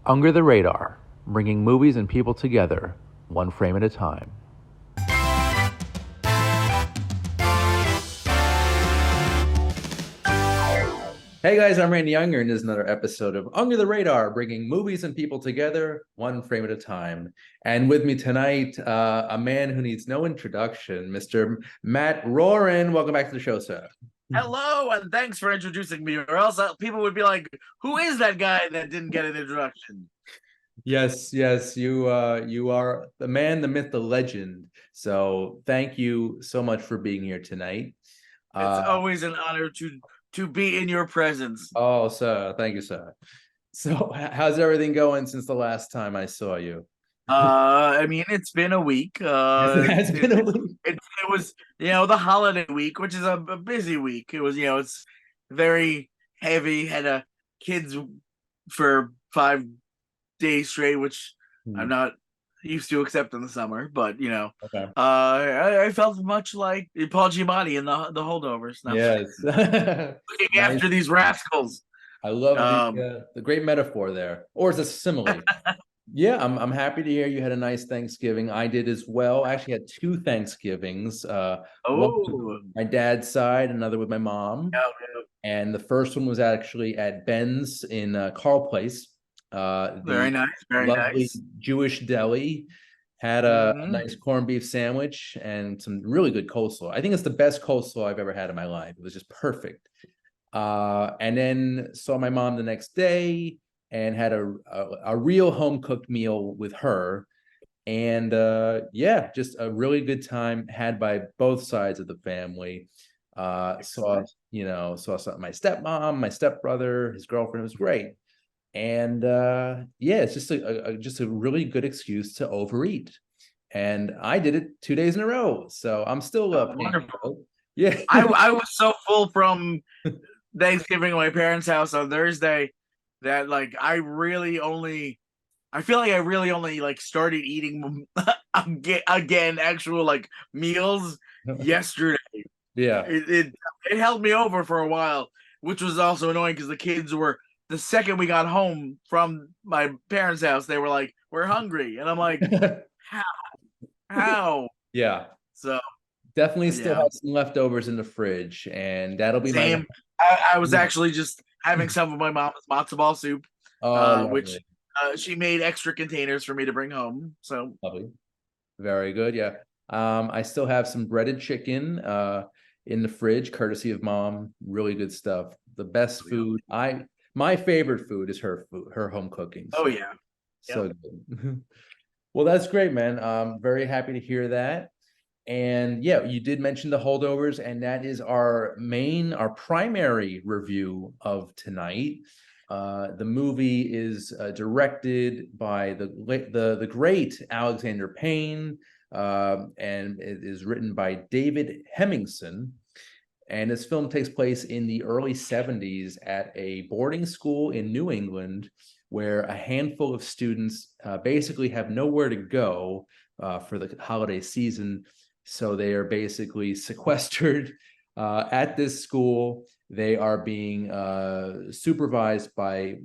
Under the Radar, bringing movies and people together, one frame at a time. Hey guys, I'm Randy Younger, and this is another episode of Under the Radar, bringing movies and people together, one frame at a time. And with me tonight, a man who needs no introduction, Mr. Matt Roran. Welcome back to the show, sir. Hello, and thanks for introducing me, or else people would be like, "Who is that guy that didn't get an introduction?" Yes, you are the man, the myth, the legend. So thank you so much for being here tonight. It's Uh, always an honor to be in your presence. oh, sir, thank you, sir. So how's everything going since the last time I saw you? I mean, it's been a week. It has been a week. It was the holiday week, which is a busy week. It was it's very heavy. Had a kids for 5 days straight, which I'm Hmm. not used to accept in the summer, but Okay. I felt much like Paul Giamatti in the Holdovers. Now Yes. looking Nice. after these rascals. I love Um, the great metaphor there, or it's a simile. Yeah, I'm happy to hear you had a nice Thanksgiving. I did as well. I actually had two Thanksgivings. One with oh, my dad's side, another with my mom. yeah, And the first one was actually at Ben's in Carl Place, very the nice, very lovely nice. Jewish deli. Had a Hmm. nice corned beef sandwich and some really good coleslaw. I think it's the best coleslaw I've ever had in my life. It was just perfect. And then saw my mom the next day and had a real home cooked meal with her. And yeah, just a really good time had by both sides of the family. Saw, Excellent. my stepmom, my stepbrother, his girlfriend. It was great. And yeah, it's just just a really good excuse to overeat. And I did it 2 days in a row. So I'm still paying Wonderful. for it. Yeah. I was so full from Thanksgiving at my parents' house on Thursday that I feel like I really only like started eating again actual like meals yesterday. Yeah. It held me over for a while, which was also annoying because the kids were the second we got home from my parents' house, they were like, "We're hungry," and I'm like, "How? How?" Yeah. So Definitely still yeah, have some leftovers in the fridge, and that'll be my. same. I was actually just having some of my mom's matzo ball soup, Oh, which lovely. she made extra containers for me to bring home. So Lovely. Very good. Yeah. I still have some breaded chicken in the fridge, courtesy of mom. Really good stuff. The best food. My favorite food is her food, her home cooking. oh So yeah, yep. so good. Well, that's great, man. Very happy to hear that. And yeah, you did mention the holdovers, and that is our primary review of tonight. The movie is directed by the great Alexander Payne, and it is written by David Hemmingson. And this film takes place in the early 70s at a boarding school in New England, where a handful of students basically have nowhere to go for the holiday season. So they are basically sequestered at this school. They are being supervised by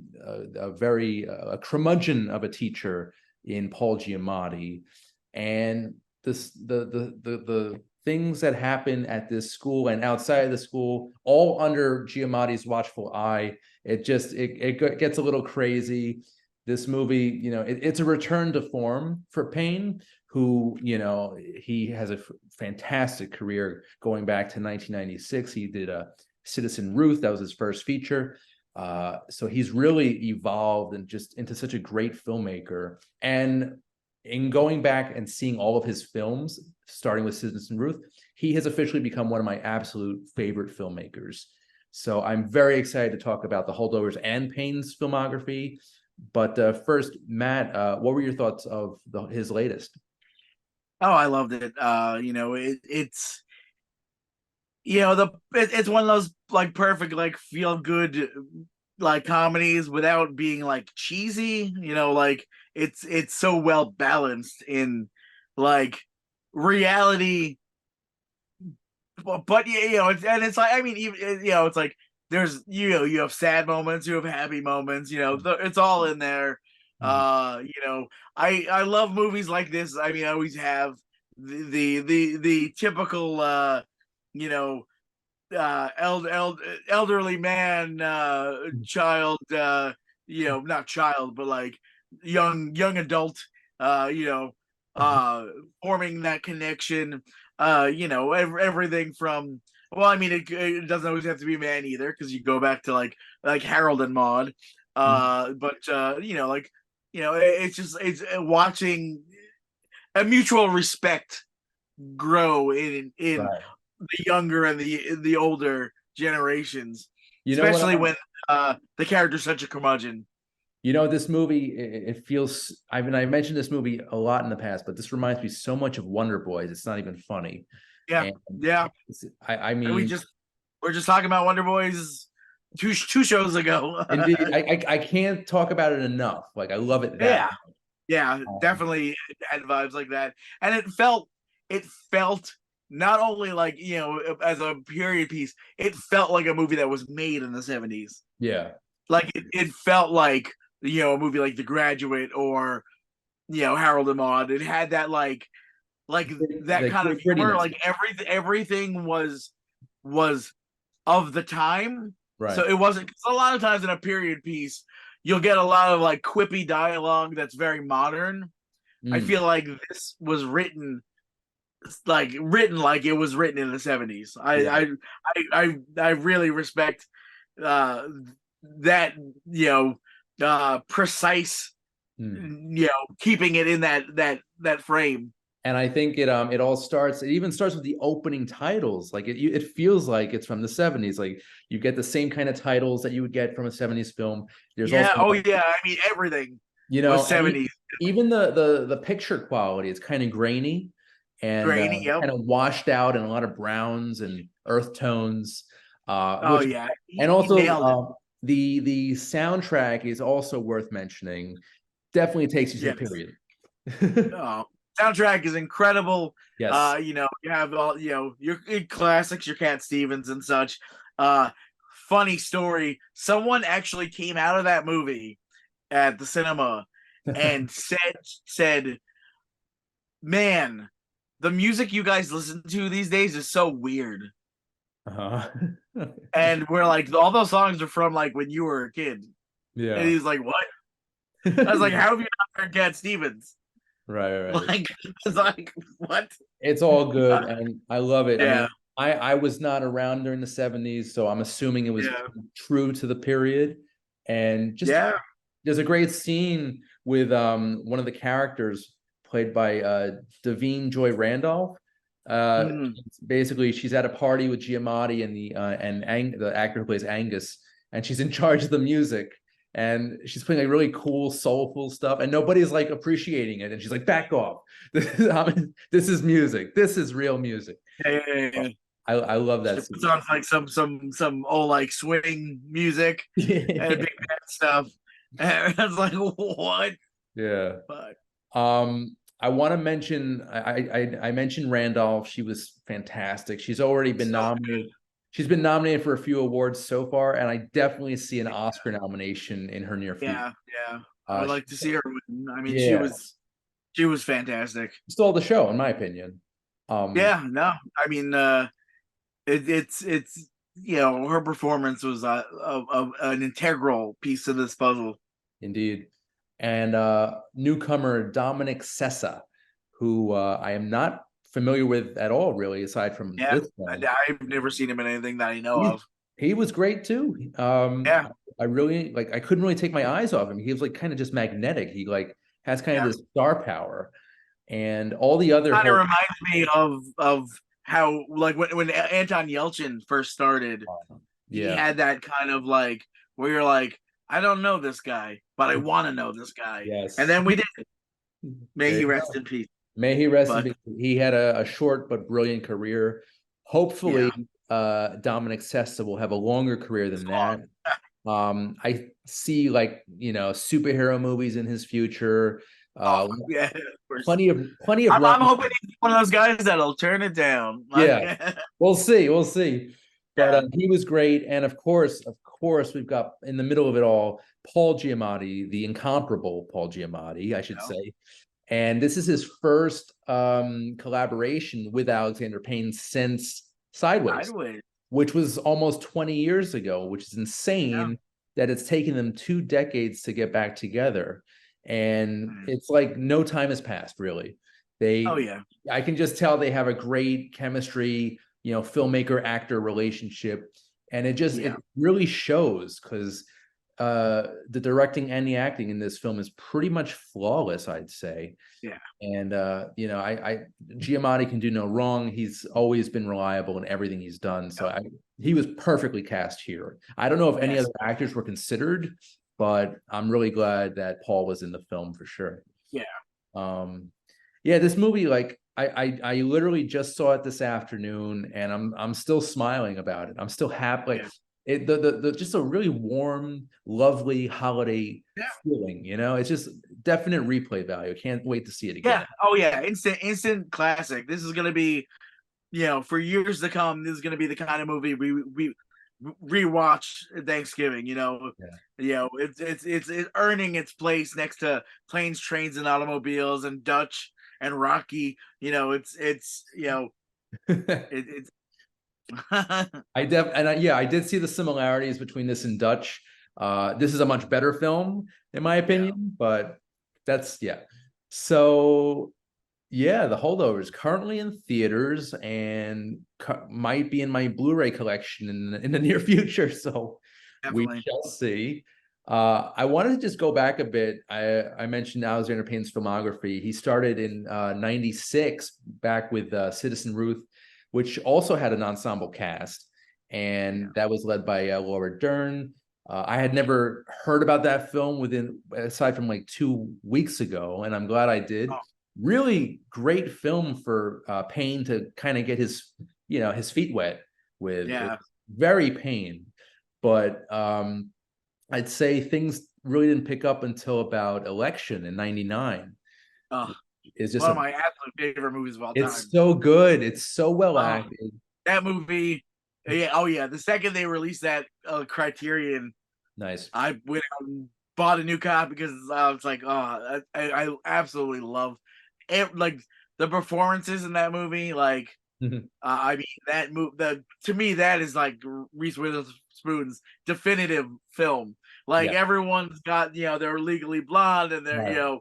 a very curmudgeon of a teacher in Paul Giamatti. And the things that happen at this school and outside of the school, all under Giamatti's watchful eye. It gets a little crazy. This movie, it's a return to form for Payne, who, he has a fantastic career going back to 1996. He did a Citizen Ruth, that was his first feature. So he's really evolved and just into such a great filmmaker. And in going back and seeing all of his films, starting with Citizen Ruth, he has officially become one of my absolute favorite filmmakers. So I'm very excited to talk about the holdovers and Payne's filmography. But first, Matt, what were your thoughts of his latest? Oh, I loved it. It's it's one of those like perfect like feel good like comedies without being like cheesy. Like it's so well balanced in like reality, but it's like I mean even it's like there's you have sad moments, you have happy moments. It's all in there. Mhm. I love movies like this. I mean, I always have the typical you know elderly man, child, not child, but like young adult, uh you know uh forming that connection, everything from, well, I mean, it doesn't always have to be a man either, because you go back to like Harold and Maude, but it's just, it's watching a mutual respect grow in Right. the younger and the older generations, You know what? especially when the character's such a curmudgeon. This movie, it feels, I mentioned this movie a lot in the past, but this reminds me so much of Wonder Boys. It's not even funny. Yeah, And yeah. I And mean, we're just talking about Wonder Boys two shows ago. indeed, I can't talk about it enough. Like, I love it that Yeah, yeah, much. definitely had vibes like that, and it felt not only like, as a period piece, it felt like a movie that was made in the 70s. Yeah. Like it felt like, a movie like The Graduate, or Harold and Maude. It had that like that The kind of humor. grittiness. Like everything was of the time. So Right. it wasn't, 'cause a lot of times in a period piece, you'll get a lot of like quippy dialogue that's very modern. I Mm, feel like this was written like it was written in the 70s. I yeah. I I really respect uh that, precise, Mm. keeping it in that frame. And I think it even starts with the opening titles. Like it feels like it's from the 70s. Like you get the same kind of titles that you would get from a 70s film. There's Yeah. also Oh like, yeah. I mean, everything was and 70s. even the picture quality, it's kind of grainy and Grainy. Yep. kind of washed out, and a lot of browns and earth tones. Oh Which yeah. And He also nailed it. the soundtrack is also worth mentioning. Definitely takes you to the Yes. period. Oh, soundtrack is incredible. Yes. You have all, your classics, your Cat Stevens and such. Uh, Funny story. Someone actually came out of that movie at the cinema and said, "Man, the music you guys listen to these days is so weird." Uh-huh. And we're like, all those songs are from like when you were a kid. And Yeah. he's like, "What?" I was like, "How have you not heard Cat Stevens?" Right, right. Like, it's like, what? It's all good, and I love it. I Yeah, mean, I was not around during the 70s, so I'm assuming it was yeah, true to the period. And just yeah. there's a great scene with one of the characters played by Davine Joy Randolph. Mhm. Basically, she's at a party with Giamatti and the actor who plays Angus, and she's in charge of the music. And she's playing like really cool, soulful stuff, and nobody's like appreciating it. And she's like, "Back off! This is music. This is real music." Yeah, yeah, yeah. I love She that puts scene. on like some old like swing music and big band stuff. And I was like, what? Yeah. But I want to mention I mentioned Randolph. She was fantastic. She's already been so nominated. She's been nominated for a few awards so far, and I definitely see an Oscar nomination in her near future. yeah, yeah. I would She, like to see her win. I mean, she yeah, was she was fantastic. stole the show, in my opinion. Um, Yeah, no, I mean, it's her performance was an integral piece of this puzzle. Indeed. And newcomer Dominic Sessa, who I am not familiar with at all, really, aside from Yeah, this film. I've never seen him in anything that I know He, of. he was great too. Yeah, I really like. I couldn't really take my eyes off him. He was like kind of just magnetic. He like has kind of yeah. this star power, and all the other Kind of whole. reminds me of how, like, when Anton Yelchin first started, he Yeah. had that kind of like, where you're like, I don't know this guy, but I want to know this guy, and Yes. then we did. May There he you rest go. in peace. May he rest in But peace. He had a short but brilliant career. yeah, Hopefully, Dominic Sessa will have a longer career it's than long. that. I see like superhero movies in his future. Oh Uh, yeah, of course. plenty of I'm runs. hoping he's one of those guys that'll turn it down. Like, Yeah, we'll see. We'll see. But yeah, he was great, and of course, course, we've got in the middle of it all, Paul Giamatti, the incomparable Paul Giamatti, I should say. And this is his first collaboration with Alexander Payne since Sideways, Sideways. which was almost 20 years ago, which is insane that it's taken them 2 decades to get back together. And it's like no time has passed, really. Oh yeah. I can just tell they have a great chemistry, filmmaker actor relationship. And it really shows because the directing and the acting in this film is pretty much flawless, I'd say. Yeah. And Giamatti can do no wrong. He's always been reliable in everything he's done. So he was perfectly cast here. I don't know if any other actors were considered, but I'm really glad that Paul was in the film for sure. This movie, like I literally just saw it this afternoon, and I'm still smiling about it. I'm still happy. Like the just a really warm, lovely holiday feeling. It's just definite replay value. Can't wait to see it again. Yeah. Oh yeah. Instant classic. This is gonna be, for years to come. This is gonna be the kind of movie we rewatch Thanksgiving. It's earning its place next to Planes, Trains, and Automobiles and Dutch and Rocky. It's I did see the similarities between this and Dutch. This is a much better film, in my opinion, but that's So The Holdovers currently in theaters and might be in my Blu-ray collection in the near future. So definitely. We shall see. I wanted to just go back a bit. I mentioned Alexander Payne's filmography. He started in 96 back with Citizen Ruth, which also had an ensemble cast, and that was led by Laura Dern. I had never heard about that film aside from like 2 weeks ago, and I'm glad I did. Really great film for Payne to kind of get his feet wet with. It's very Payne, but I'd say things really didn't pick up until about Election in '99. It's just one of my absolute favorite movies of all time. It's so good. It's so well acted. That movie, the second they released that Criterion, nice. I went out and bought a new copy because I was like, I absolutely love it. Like the performances in that movie. Like, I mean, that to me, that is like Reese Witherspoon's definitive film. Like everyone's got, they're Legally Blonde and they're,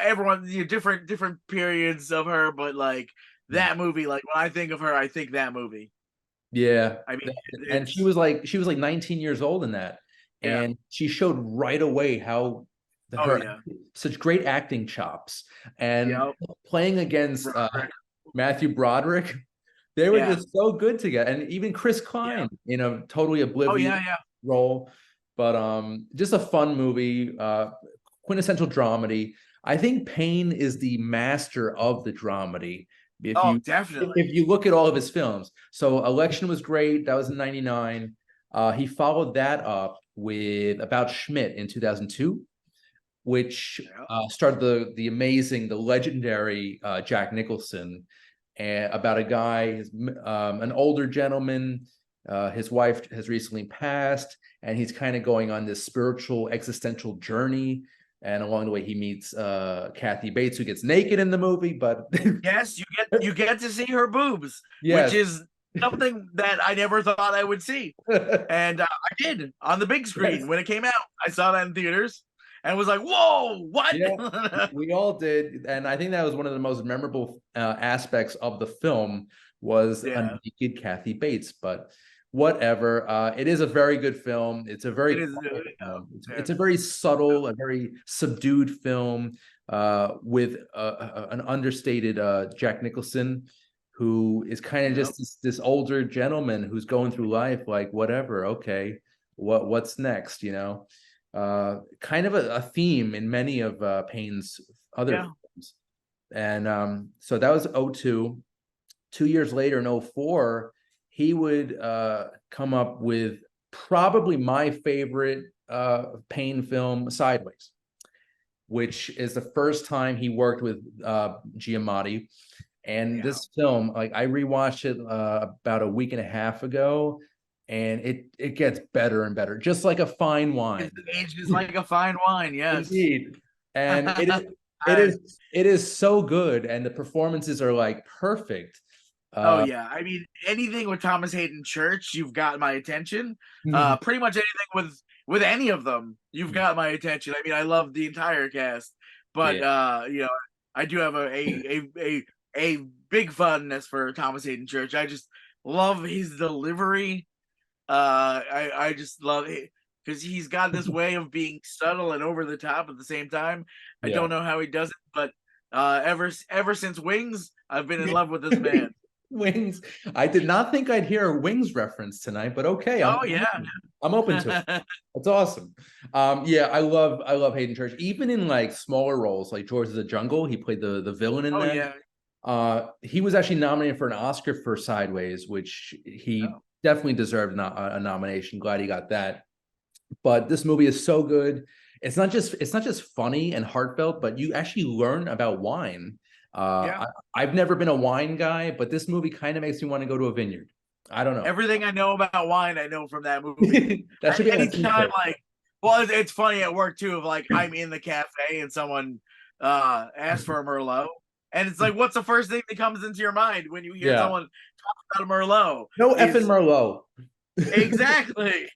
everyone, different periods of her, but like that movie, like when I think of her, I think that movie. Yeah. I mean, and she was like 19 years old in that, and she showed right away how such great acting chops, and playing against Matthew Broderick. They were just so good together, and even Chris Klein, totally oblivious role, but just a fun movie, quintessential dramedy. I think Payne is the master of the dramedy. Definitely. If you look at all of his films, so Election was great. That was in '99. He followed that up with About Schmidt in 2002, which started the amazing, the legendary Jack Nicholson, about a guy, an older gentleman. His wife has recently passed, and he's kind of going on this spiritual, existential journey. And along the way, he meets Kathy Bates, who gets naked in the movie. But yes, you get to see her boobs, which is something that I never thought I would see, and I did on the big screen when it came out. I saw that in theaters. And was like, whoa, what? Yeah, we all did. And I think that was one of the most memorable aspects of the film was a naked Kathy Bates. But whatever. It is a very good film. It's a very it's a very subtle, a very subdued film with an understated Jack Nicholson, who is kind of just this older gentleman who's going through life like, whatever, okay, what's next, kind of a theme in many of Payne's other films. And so that was 2002. 2 years later, in 2004, he would come up with probably my favorite Payne film, Sideways, which is the first time he worked with Giamatti. And this film, like, I rewatched it about a week and a half ago, and it gets better and better, just like a fine wine. It's aged is like a fine wine. Yes. Indeed. And I, it is so good, and the performances are like perfect. oh Uh, yeah. I mean, anything with Thomas Hayden Church, you've got my attention. Pretty much anything with any of them, you've got my attention. I mean, I love the entire cast, but yeah, I do have a big fondness for Thomas Hayden Church. I just love his delivery. I just love it because he's got this way of being subtle and over the top at the same time. I yeah. don't know how he does it, but ever since Wings, I've been in love with this man. Wings. I did not think I'd hear a Wings reference tonight, but okay, Oh yeah. I'm open to it. That's awesome. Yeah, I love Hayden Church. Even in like smaller roles, like George of the Jungle, he played the villain in Oh that. yeah. He was actually nominated for an Oscar for Sideways, which he Oh, definitely deserved a nomination. Glad he got that. But this movie is so good. It's not just funny and heartfelt, but you actually learn about wine. yeah. I've never been a wine guy, but this movie kind of makes me want to go to a vineyard. I don't know. Everything I know about wine, I know from that movie. That should be on a Anytime, t-shirt. like, well, it's funny at work too. Of like, I'm in the cafe and someone asks for a Merlot, and it's like, what's the first thing that comes into your mind when you hear Yeah. someone talk about a Merlot? No effing Is Merlot. exactly.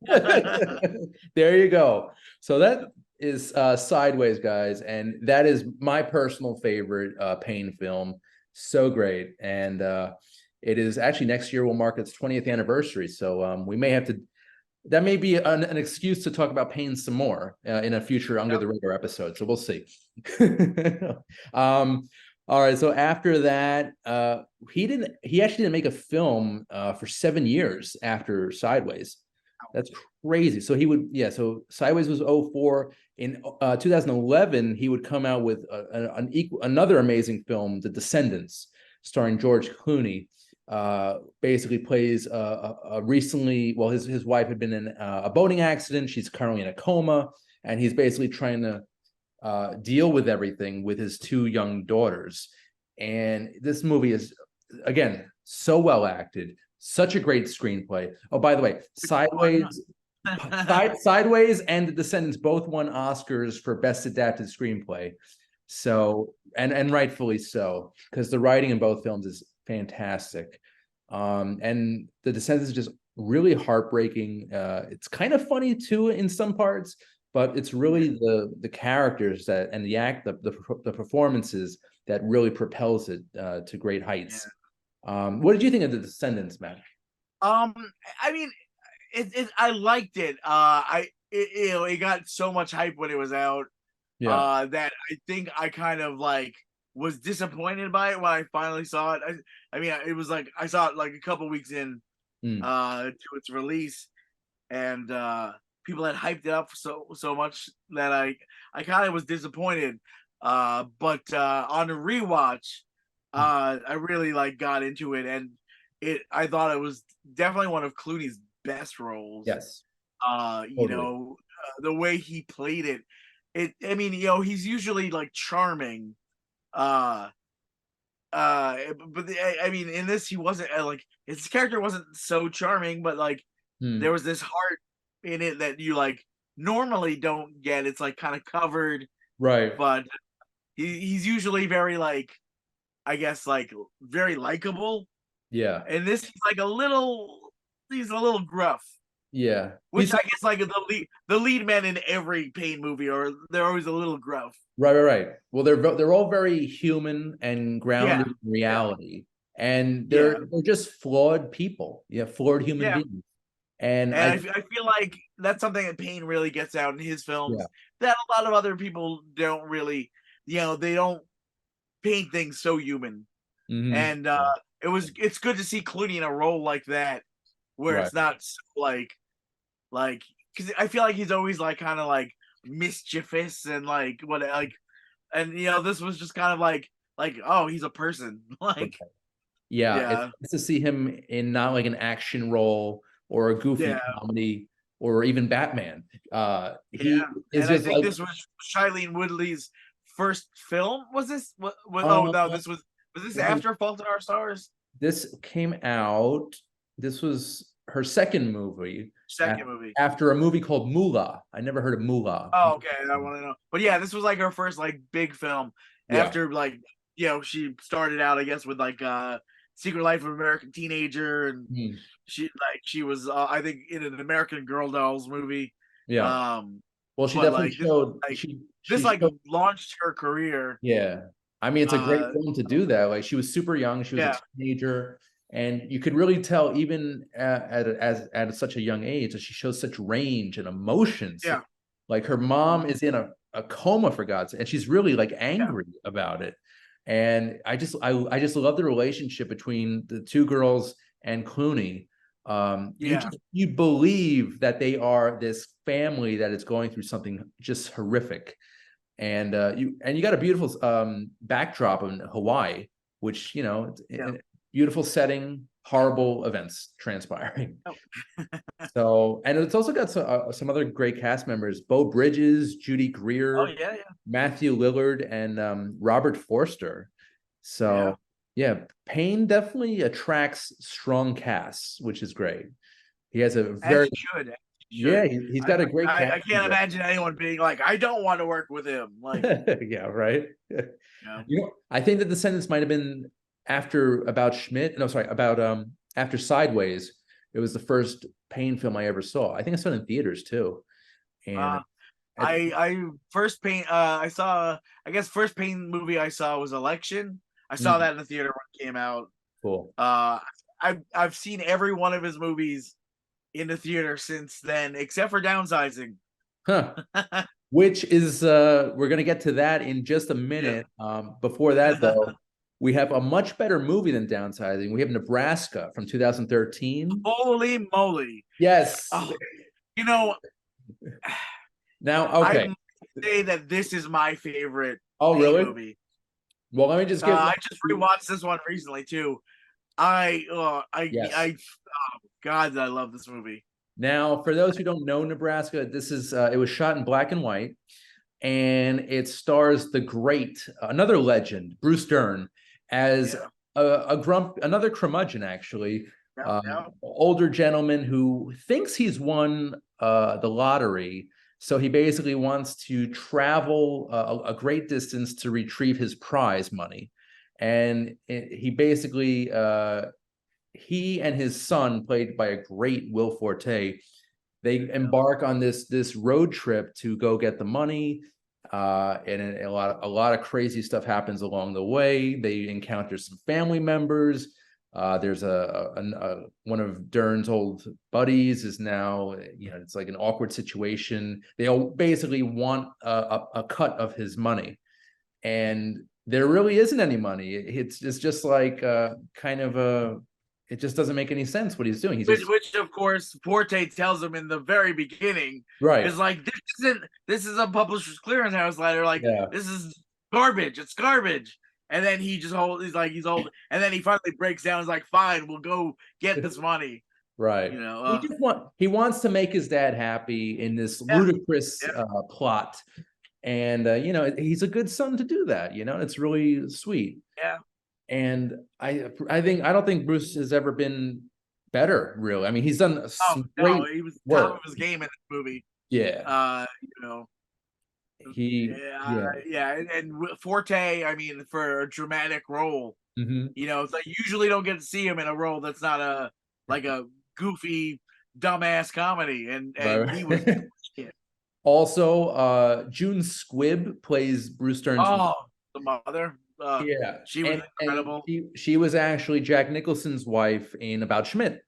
There you go. So that is Sideways, guys, and that is my personal favorite Payne film. So great, and it is actually next year will mark its 20th anniversary. So we may have to. That may be an excuse to talk about Payne some more in a future Under Yep. the Radar episode. So we'll see. All right. So after that, he actually didn't make a film for 7 years after Sideways. That's crazy. So he would, yeah. So Sideways was 04. In 2011, he would come out with another amazing film, The Descendants, starring George Clooney. Basically plays a recently, well, his wife had been in a boating accident. She's currently in a coma, and he's basically trying to deal with everything with his two young daughters. And this movie is, again, so well acted, such a great screenplay. Oh, by the way, Sideways and The Descendants both won Oscars for Best Adapted Screenplay. So, and rightfully so, because the writing in both films is fantastic. And The Descendants is just really heartbreaking. It's kind of funny too in some parts, but it's really the characters that and the performances that really propels it to great heights. What did you think of The Descendants, Matt? Um, I mean, I liked it. It got so much hype when it was out. Yeah. That I think I kind of like was disappointed by it when I finally saw it. I mean, it was like I saw it like a couple weeks in Mm. to its release, and people had hyped it up so much that I kind of was disappointed. But on a rewatch, I really like got into it, and I thought it was definitely one of Clooney's best roles. Yes. You Totally. know, the way he played it. I mean, he's usually like charming. Uh but I mean, in this he wasn't like his character wasn't so charming, but like Mm. there was this heart in it that you like normally don't get. It's like kind of covered, Right. but he's usually very like I guess like very likable. Yeah. And this he's a little gruff. Yeah. Which I guess like the lead men in every Payne movie are they're always a little gruff. Right. Well, they're all very human and Yeah. grounded in Yeah. reality, and Yeah. they're just flawed people. Yeah, flawed human Yeah. beings. And And I feel like that's something that Payne really gets out in his yeah, films that a lot of other people don't really, they don't paint things so human. mhm, And it's good to see Clooney in a role like that where right, it's not so like because I feel like he's always like kind of like mischievous and like what like and this was just kind of like oh he's a person right. like Yeah. It's yeah nice to see him in not like an action role or a goofy yeah comedy or even Batman. yeah He is and I just think like this was Shailene Woodley's first film. Was this oh um, no, was this let me after Fault in Our Stars? this came out. This was her second movie Second movie. after a movie called Moolah. I never heard of Moolah. Oh, okay. I want to know. But yeah, this was like her first like big film Yeah. after like she started out I guess with like Secret Life of American Teenager, and Mhm. she was I think in an American Girl Dolls movie. Yeah. Um, Well, she but definitely like showed like she this like showed, launched her career. yeah. I mean, it's a great Uh, film to do that. Like she was super young, she was a yeah, teenager, and you could really tell even at such a young age that she shows such range and emotions. yeah, Like her mom is in a coma for God's sake, and she's really like yeah, angry about it. And I just love the relationship between the two girls and Clooney. yeah, You believe that they are this family that is going through something just horrific, and you got a beautiful backdrop in Hawaii, which yeah. beautiful setting, horrible events transpiring. Oh, So, and it's also got some other great cast members: Beau Bridges, Judy oh Greer, yeah, Matthew Lillard, and Robert Forster. yeah. So, yeah, Payne definitely attracts strong casts, which is great. He has a As very you should. As you yeah, should. he's got a great I cast. can't imagine anyone being like, I don't want to work with him. Like, Yeah, right. you I think the Descendants might have been after about Schmidt. No, sorry, about after Sideways. It was the first Payne film I ever saw. I think I saw it in theaters too. And uh, I first Payne I saw I guess first Payne movie I saw was Election. I saw mm, that in the theater when it came out. cool. Uh, I've seen every one of his movies in the theater since then, except for Downsizing. Huh. Which is we're gonna get to that in just a Yeah. minute. Before that though, we have a much better movie than Downsizing. We have Nebraska from 2013. Holy moly! Yes. Oh, you know, Now, I okay. might say that this is my favorite Oh, Payne really? movie. Well, let me just give. I just rewatched this one recently too. Yes. God, I love this movie. Now, for those who don't know Nebraska, this is it was shot in black and white, and it stars the great another legend, Bruce Dern, as Yeah, another curmudgeon, actually, yeah, yeah, older gentleman who thinks he's won the lottery. So he basically wants to travel a great distance to retrieve his prize money, and he basically he and his son, played by a great Will Forte, they embark on this road trip to go get the money. And a lot of crazy stuff happens along the way. They encounter some family members. There's one of Dern's old buddies is now, it's like an awkward situation. They all basically want a cut of his money, and there really isn't any money. It's just like kind of a it just doesn't make any sense what he's doing. He's just which of course Forte tells him in the very beginning right. is like this is a publisher's clearinghouse letter. Like Yeah. this is garbage. It's garbage. And then he's old, and then he finally breaks down. He's like, "Fine, we'll go get this money." Right. You know, He wants to make his dad happy in this yeah, ludicrous yeah, plot. And he's a good son to do that, it's really sweet. yeah. And I don't think Bruce has ever been better, really. I mean, he's done Oh some no, great he was top of work. his game in this movie. Yeah. You know, Yeah. yeah, and Forte. I mean, for a dramatic role, Hmm. it's like you usually don't get to see him in a role that's not a goofy dumbass comedy, and he was. Right. Also, June Squibb plays Bruce Dern's. Oh, the mother. Yeah, She was and incredible. she was actually Jack Nicholson's wife in About Schmidt.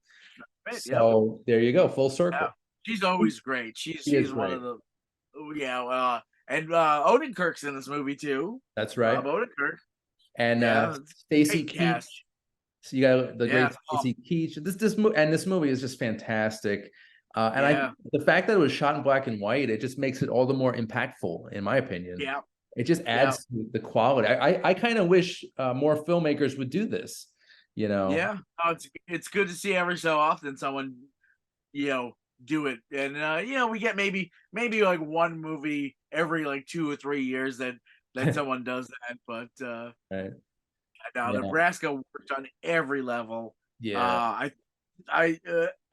Right, yep. So there you go, full Yeah. circle. She's always great. She is She's one great. of the yeah. And Odenkirk's in this movie too. That's Bob right. Odenkirk. And Yeah, Stacy great Keach. cast. So you got the Yeah. great Oh, Stacy Keach. This movie is just fantastic. And yeah. the fact that it was shot in black and white, it just makes it all the more impactful, in my opinion. Yeah. It just Yeah. adds to the quality. I kind of wish more filmmakers would do this. Yeah. Oh, it's good to see every so often someone do it, and we get maybe like one movie every like 2 or 3 years that someone does that, but Right. now Yeah. Nebraska worked on every level. Yeah. I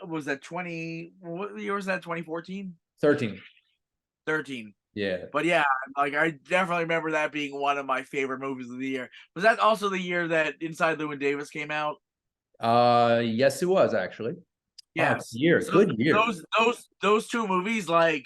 was that 20? What year was that? 2014, 13. 13. Yeah. But yeah, like I definitely remember that being one of my favorite movies of the year. Was that also the year that Inside Llewyn Davis came out? Yes, it was actually. Oh, good Yes. year. So Good year. those two movies like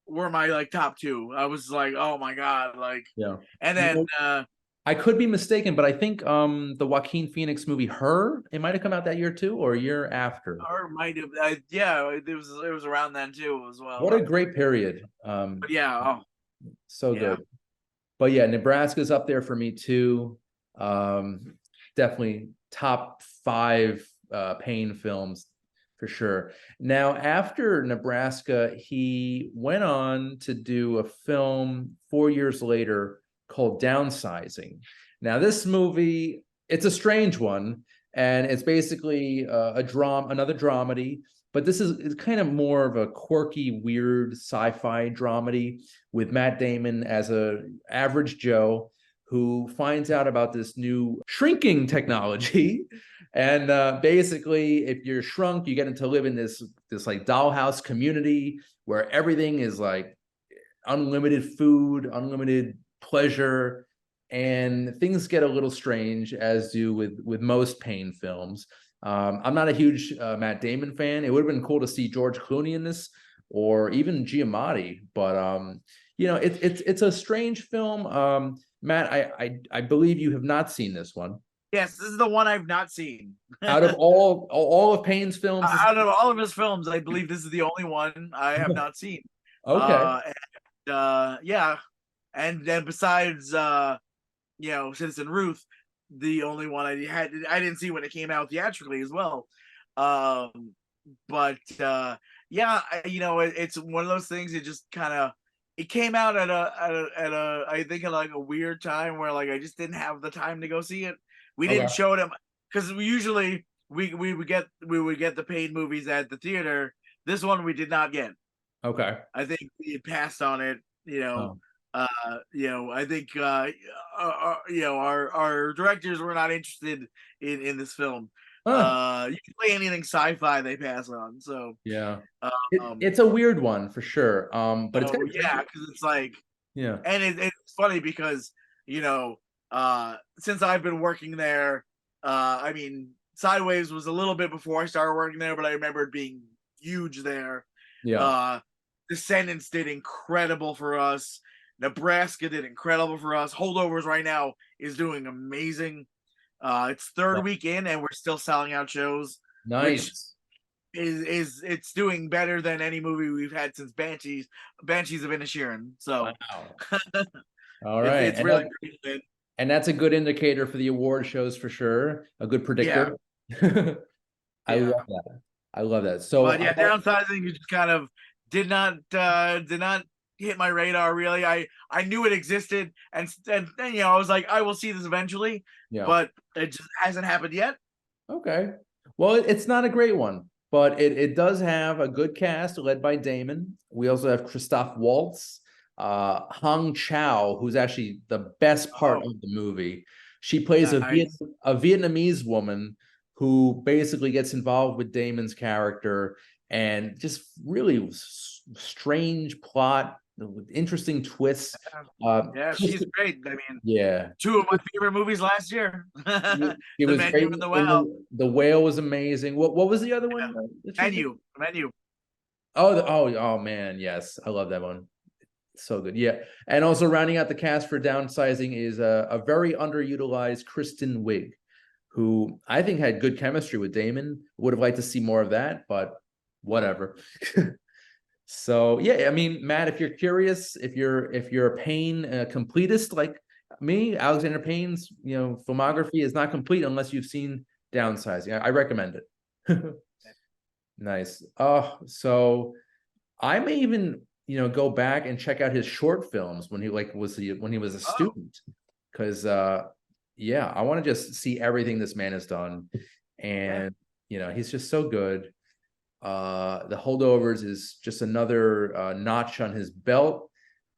were my like top two. I was like, oh my god, like, Yeah. and You then know, I could be mistaken, but I think the Joaquin Phoenix movie Her, it might have come out that year too, or a year after. or might have, yeah, it was around then too as What well. a great period. But yeah, oh So yeah, good. But yeah, Nebraska's up there for me too. Definitely top five Payne films for sure. Now, after Nebraska, he went on to do a film 4 years later called Downsizing. Now, this movie, it's a strange one, and it's basically a drama, another dramedy, but this is it's kind of more of a quirky, weird sci-fi dramedy with Matt Damon as a average Joe who finds out about this new shrinking technology. And basically, if you're shrunk, you get to live in this like dollhouse community where everything is like unlimited food, unlimited pleasure, and things get a little strange, as do with most Payne films. I'm not a huge Matt Damon fan. It would have been cool to see George Clooney in this, or even Giamatti, but it's a strange film. Matt, I believe you have not seen this one. yes, this is the one I've not seen. Out of all of Payne's films, Out of all of his films, I believe this is the only one I have not seen. okay, Yeah, and then besides Citizen Ruth, the only one I didn't see when it came out theatrically as well. Um, but yeah, it's one of those things. It just kind of it came out at a I think at like a weird time where like I just didn't have the time to go see it. We didn't okay, show them because we usually we would get the paid movies at the theater. This one we did not get. okay. I think we had passed on it. Oh. I think our directors were not interested in this film. Huh. You can play anything sci-fi they pass on. So Yeah. um, It's a weird one for sure. But it's got so a great, yeah, because it's like, yeah. and it's funny because since I've been working there, I mean, Sideways was a little bit before I started working there, but I remember it being huge there. Yeah. Uh, Descendants did incredible for us. Nebraska did incredible for us. Holdovers right now is doing amazing. It's third week in, and we're still selling out shows, which Nice. is it's doing better than any movie we've had since Banshees of Inisherin. So Wow. All it's right. it's really pretty good. And that's a good indicator for the award shows for sure. A good Yeah, predictor. I yeah. love that. I love that. So But yeah, downsizing just kind of did not hit my radar really. I knew it existed, and then I was like, I will see this eventually, yeah. but it just hasn't happened yet. Okay. Well, it's not a great one, but it does have a good cast led by Damon. We also have Christoph Waltz, Hong Chow, who's actually the best part Oh, of the movie. She plays nice. a Vietnamese woman who basically gets involved with Damon's character, and just really strange plot with interesting twists. Yeah, she's great. I mean, Yeah, two of my favorite movies last year: The it was Menu great. and The And Well. the whale was amazing. What was the other one that she was in? Menu. Oh, oh man, yes, I love that one. So good. Yeah, and also rounding out the cast for Downsizing is a very underutilized Kristen Wiig, who I think had good chemistry with Damon. Would have liked to see more of that, but whatever. So yeah, I mean, Matt, if you're curious, if you're a Payne completist like me, Alexander Payne's filmography is not complete unless you've seen Downsizing. I recommend it. Nice. Oh, so I may even go back and check out his short films when when he was a Oh, student, because yeah, I want to just see everything this man has done, yeah, and he's just so good. The Holdovers is just another notch on his belt,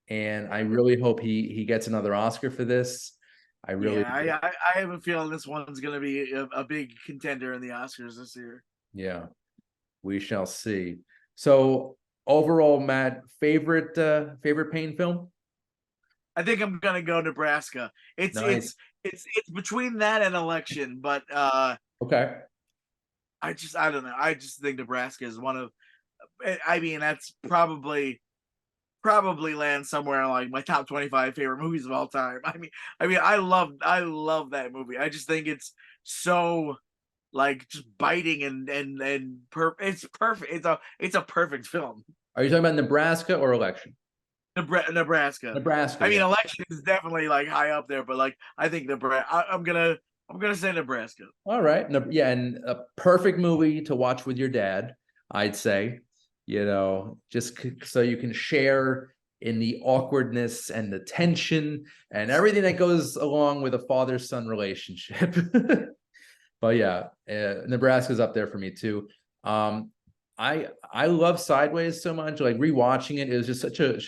and I really hope he gets another Oscar for this. I really yeah. I have a feeling this one's gonna be a big contender in the Oscars this year. yeah. We shall see. So overall, Matt, favorite Payne film? I think I'm gonna go Nebraska. It's Nice. it's it's between that and Election, but Okay. I don't know. I just think Nebraska is one of. I mean, that's probably lands somewhere in like my top 25 favorite movies of all time. I mean, I love that movie. I just think it's so like just biting it's perfect. It's a perfect film. Are you talking about Nebraska or Election? Nebraska. Nebraska, I mean, yeah. Election is definitely like high up there, but like I think Nebraska. I'm gonna say Nebraska. All right. No, yeah, and a perfect movie to watch with your dad, I'd say. Just so you can share in the awkwardness and the tension and everything that goes along with a father-son relationship. But yeah, Nebraska's up there for me too. I love Sideways so much. Like rewatching it, it was just such a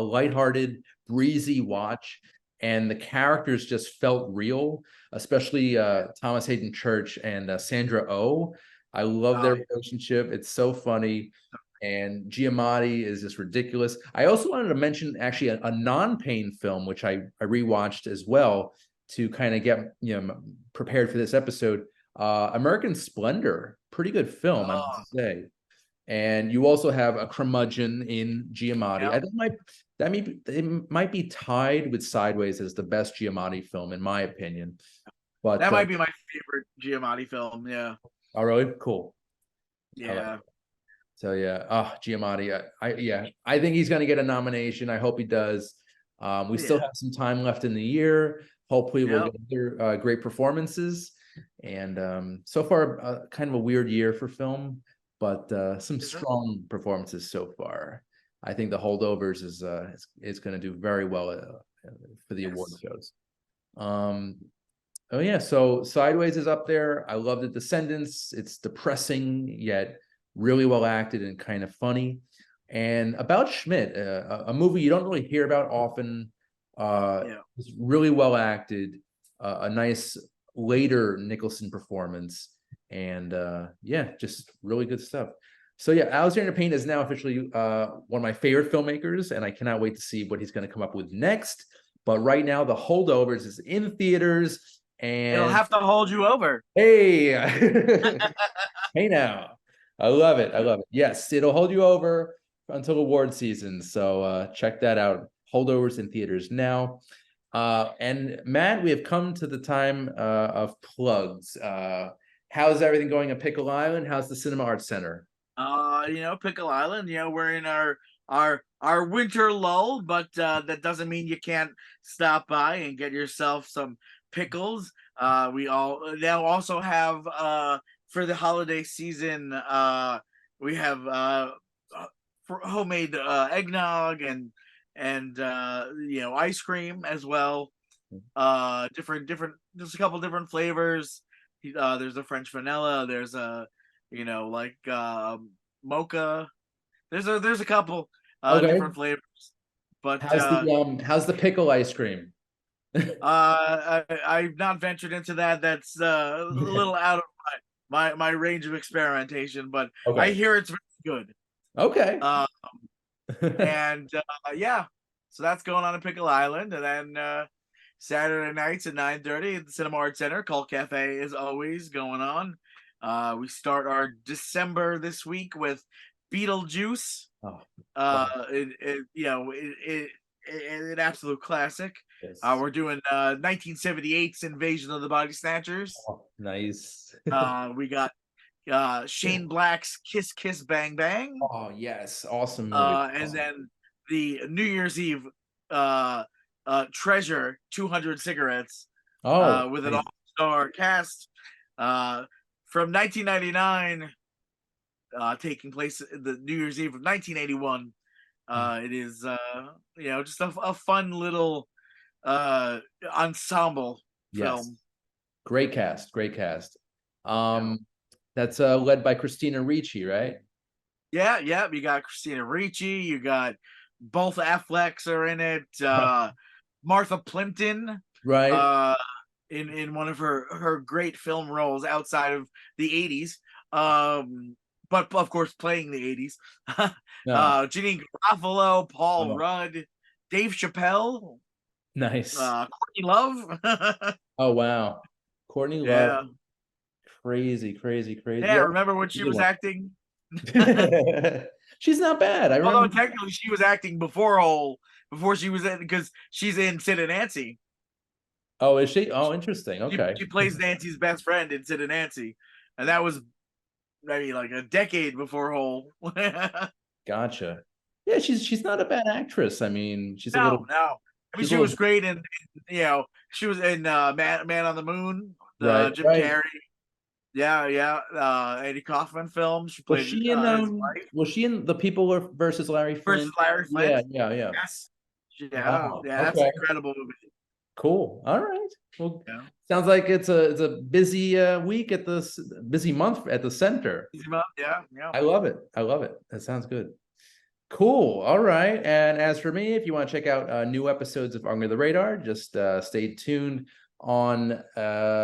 lighthearted, breezy watch, and the characters just felt real, especially Thomas Hayden Church and Sandra Oh. I love Oh, their relationship. It's so funny. And Giamatti is just ridiculous. I also wanted to mention actually a non-Payne film, which I rewatched as well to kind of get prepared for this episode. American Splendor, pretty good film, I oh, must say. And you also have a curmudgeon in Giamatti. yeah. I think it might be tied with Sideways as the best Giamatti film, in my opinion. But That might be my favorite Giamatti film. Yeah, oh, really? Cool. I like yeah, So yeah, Giamatti. I think he's gonna get a nomination. I hope he does. We still yeah, have some time left in the year. Hopefully, we'll yeah. get other great performances. And so far, kind of a weird year for film, but some Is it? strong performances so far. I think the Holdovers is going to do very well for the award Yes. shows. Um, Oh yeah, so Sideways is up there. I love The Descendants. It's depressing yet really well acted and kind of funny. And About Schmidt, a movie you don't really hear about often. Yeah. It's really well acted. A nice later Nicholson performance, and yeah, just really good stuff. So yeah, Alexander Payne is now officially one of my favorite filmmakers, and I cannot wait to see what he's going to come up with next. But right now, The Holdovers is in theaters. It'll And have to hold you over. hey, hey now. I love it. I love it. Yes, it'll hold you over until award season. So check that out. Holdovers in theaters now. And Matt, we have come to the time of plugs. How's everything going at Pickle Island? How's the Cinema Arts Center? Pickle Island. We're in our winter lull, but that doesn't mean you can't stop by and get yourself some pickles. We all now also have for the holiday season. We have for homemade eggnog and ice cream as well. Different, just a couple different flavors. There's a French vanilla. There's a like mocha. There's a couple Okay. different flavors, but How's the pickle ice cream? I've not ventured into that. That's a little out of my range of experimentation, but I Okay. hear it's very good. Okay. Uh, and yeah, so that's going on in Pickle Island, and then Saturday nights at 9:30 at the Cinema Arts Center. Cult Cafe is always going on. We start our December this week with Beetlejuice. Oh, Uh, wow. an absolute classic. Yes. We're doing 1978's Invasion of the Body Snatchers. Oh, nice. We got Shane Black's Kiss Kiss Bang Bang. Oh, yes. Awesome movie. And Awesome. then the New Year's Eve uh, Treasure 200 Cigarettes Oh, with an nice. all-star cast from 1999, taking place the New Year's Eve of 1981. It is just a fun little ensemble Yes. film. Great cast. Great cast. Yeah. That's led by Christina Ricci, right? Yeah. You got Christina Ricci. You got both Afflecks are in it. Martha Plimpton, Right. uh, in one of her great film roles outside of the 80s. but of course playing the 80s. No. Janine Garofalo, Paul Oh, Rudd, Dave Chappelle, nice. Courtney Love. Oh, wow. Courtney Love, Yeah. crazy, crazy, crazy. Yeah, Yeah, remember when that's a she good was one. acting? She's not bad. I Although remember. technically she was acting before she was in, because she's in Sid and Nancy. Oh, is she? Oh, interesting. Okay. She plays Nancy's best friend in Sid and Nancy, and that was, I mean, like a decade before Hole. No, Gotcha. Yeah, she's not a bad actress. I mean, no. I mean, she's a she was little great in, she was in Man on the Moon, right, the Jim right. Carrey. Yeah, yeah. Andy Kaufman film. She Was played she in his wife was she in The People versus Larry versus Flint? Larry Flint. Yeah, yeah, yeah. Yes. Yeah, Wow. yeah. That's an Okay. incredible movie. Cool. All right. Well, Yeah. sounds like it's a busy week at busy month at the center. Easy Month. Yeah, yeah. I love it. I love it. That sounds good. Cool. All right. And as for me, if you want to check out new episodes of Under the Radar, just stay tuned on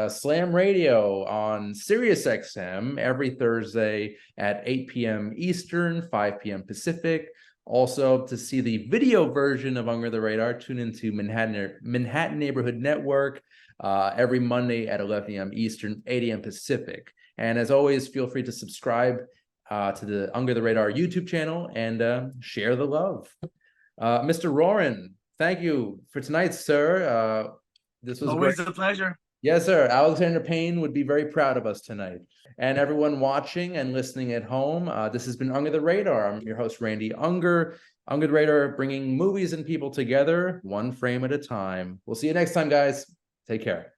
Slam Radio on Sirius XM every Thursday at 8 p.m. Eastern, 5 p.m. Pacific. Also, to see the video version of Under the Radar, tune into Manhattan Neighborhood Network every Monday at 11 a.m. Eastern, 8 a.m. Pacific. And as always, feel free to subscribe to the Under the Radar YouTube channel and share the love. Mr. Roran, thank you for tonight, sir. This was great. Always a pleasure. Yes, sir. Alexander Payne would be very proud of us tonight. And everyone watching and listening at home, this has been Under the Radar. I'm your host, Randy Unger. Under the Radar, bringing movies and people together, one frame at a time. We'll see you next time, guys. Take care.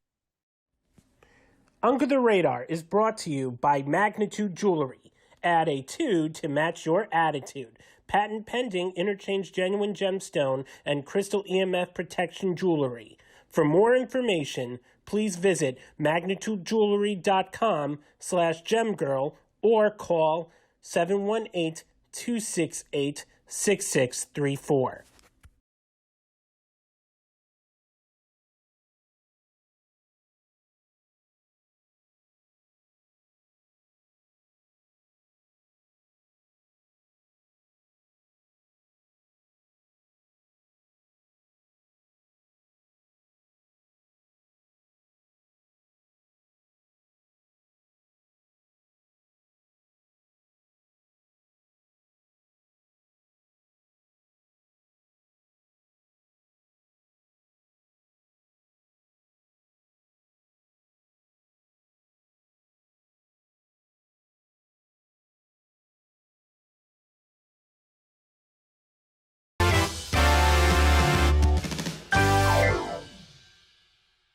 Under the Radar is brought to you by Magnitude Jewelry. Add a 2 to match your attitude. Patent pending, interchange genuine gemstone and crystal EMF protection jewelry. For more information, please visit magnitudejewelry.com/gemgirl or call 718-268-6634.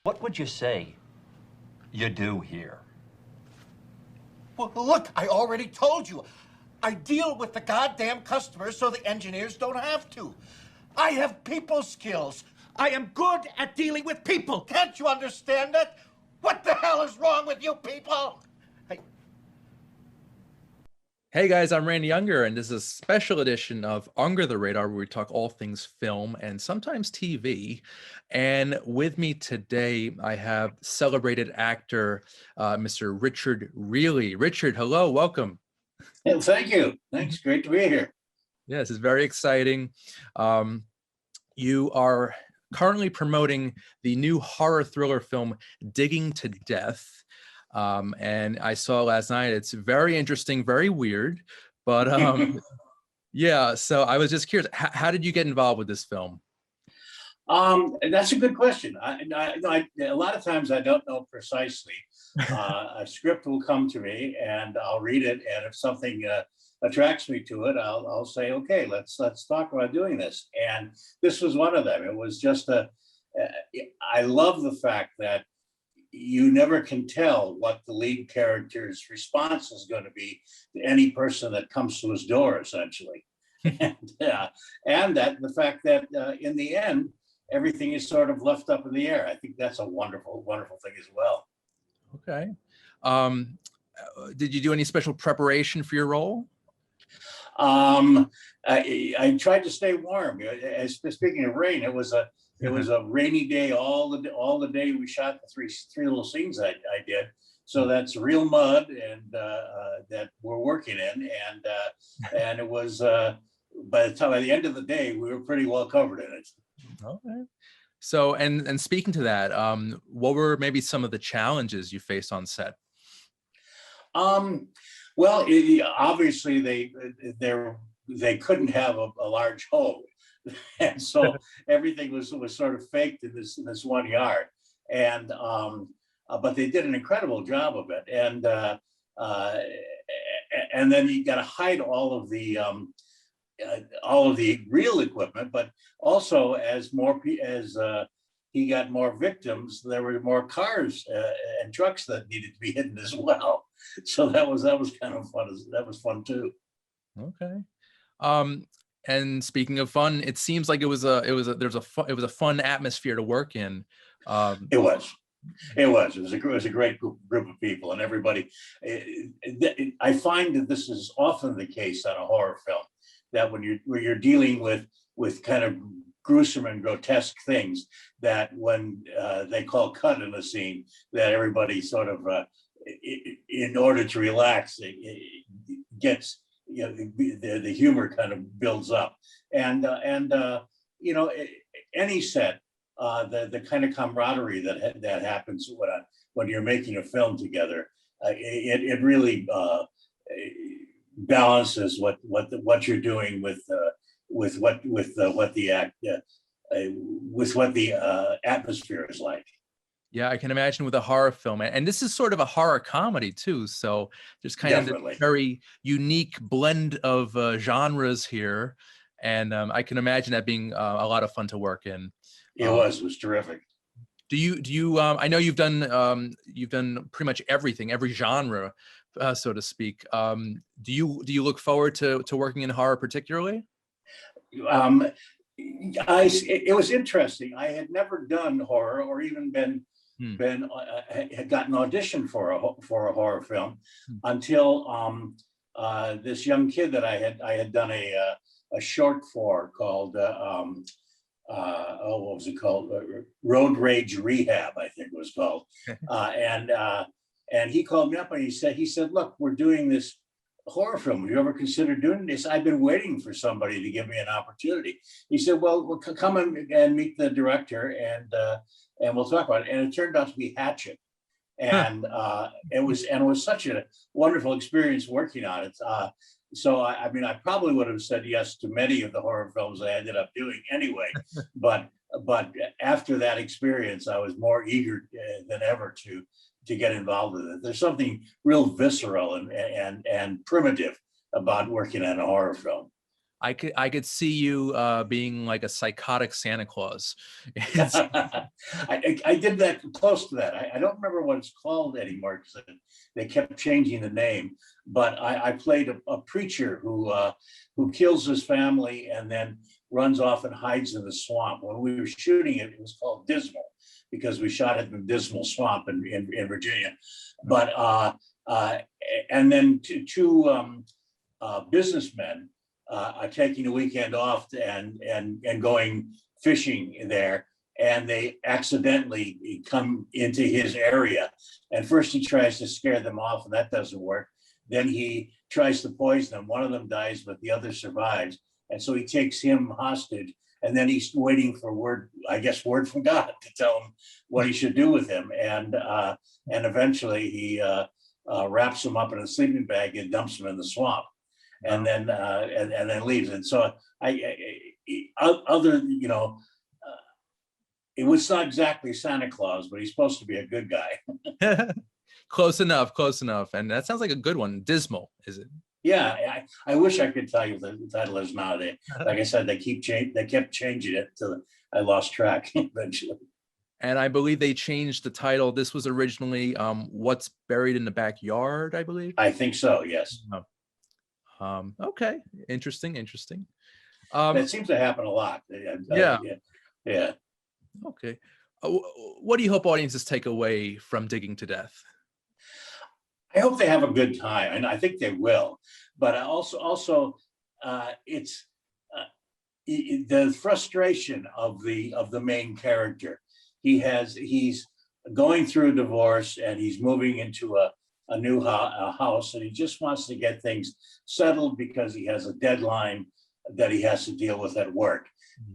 What would you say you do here? Well, look, I already told you. I deal with the goddamn customers so the engineers don't have to. I have people skills. I am good at dealing with people. Can't you understand that? What the hell is wrong with you people? Hey guys, I'm Randy Unger, and this is a special edition of Under the Radar, where we talk all things film and sometimes TV. And with me today, I have celebrated actor, Mr. Richard Riehle. Richard, hello, welcome. Well, thank you. Thanks. Great to be here. Yeah, this is very exciting. You are currently promoting the new horror thriller film, Digging to Death. And I saw it last night. It's very interesting, very weird, but yeah. So I was just curious, how did you get involved with this film? That's a good question. A lot of times I don't know precisely. A script will come to me and I'll read it, and if something attracts me to it, I'll say, okay, let's talk about doing this. And this was one of them. It was just I love the fact that you never can tell what the lead character's response is going to be to any person that comes to his door, essentially. and that the fact that in the end, everything is sort of left up in the air. I think that's a wonderful, wonderful thing as well. Okay. Did you do any special preparation for your role? I tried to stay warm. Speaking of rain, it was a rainy day all the day we shot the three little scenes I did. So that's real mud, and that we're working in, and it was by the end of the day, we were pretty well covered in it. Okay. So, and speaking to that, what were maybe some of the challenges you faced on set? Well, obviously they couldn't have a large hole, and so everything was sort of faked in this 1 yard, and but they did an incredible job of it, and then you got to hide all of the real equipment, but also as he got more victims, there were more cars and trucks that needed to be hidden as well. So that was kind of fun. That was fun too. Okay. And speaking of fun, it seems like it was a fun atmosphere to work in. It was. It was a great group of people, and everybody. I find that this is often the case on a horror film, that when you're dealing with kind of gruesome and grotesque things, that when they call cut in a scene, that everybody sort of, in order to relax, it gets, the humor kind of builds up, and any set, the kind of camaraderie that happens when you're making a film together, it really balances what you're doing with what the atmosphere is like. Yeah, I can imagine with a horror film, and this is sort of a horror comedy too. So there's kind Definitely. of a very unique blend of genres here, and I can imagine that being a lot of fun to work in. It was terrific. Do you? I know you've done pretty much everything, every genre, so to speak. Do you look forward to working in horror particularly? It was interesting. I had never done horror or even had gotten auditioned for a horror film until this young kid that I had done a short for called what was it called? Road Rage Rehab, I think it was called. And he called me up and he said, look, we're doing this horror film. Have you ever considered doing this? I've been waiting for somebody to give me an opportunity. He said, well come and meet the director, and we'll talk about it. And it turned out to be Hatchet. And it was such a wonderful experience working on it. So I mean, I probably would have said yes to many of the horror films I ended up doing anyway. but after that experience, I was more eager than ever to get involved with it. There's something real visceral and primitive about working on a horror film. I could see you being like a psychotic Santa Claus. I did that, close to that. I don't remember what it's called anymore because they kept changing the name. But I played a preacher who kills his family and then runs off and hides in the swamp. When we were shooting it, it was called Dismal because we shot it in Dismal Swamp in Virginia. But and then two businessmen are taking a weekend off and going fishing there, and they accidentally come into his area. And first he tries to scare them off, and that doesn't work. Then he tries to poison them. One of them dies, but the other survives. And so he takes him hostage, and then he's waiting for word from God to tell him what he should do with him. And eventually he wraps him up in a sleeping bag and dumps him in the swamp. And then leaves. And so it was not exactly Santa Claus, but he's supposed to be a good guy. Close enough. And that sounds like a good one. Dismal, is it? Yeah, I wish I could tell you what the title is now. Like I said, they kept changing it till I lost track eventually. And I believe they changed the title. This was originally What's Buried in the Backyard, I believe. I think so, yes. Okay, interesting. That seems to happen a lot. Yeah. Okay. What do you hope audiences take away from Digging to Death? I hope they have a good time, and I think they will. But also, it's the frustration of the main character. He's going through a divorce, and he's moving into a new house, and he just wants to get things settled because he has a deadline that he has to deal with at work,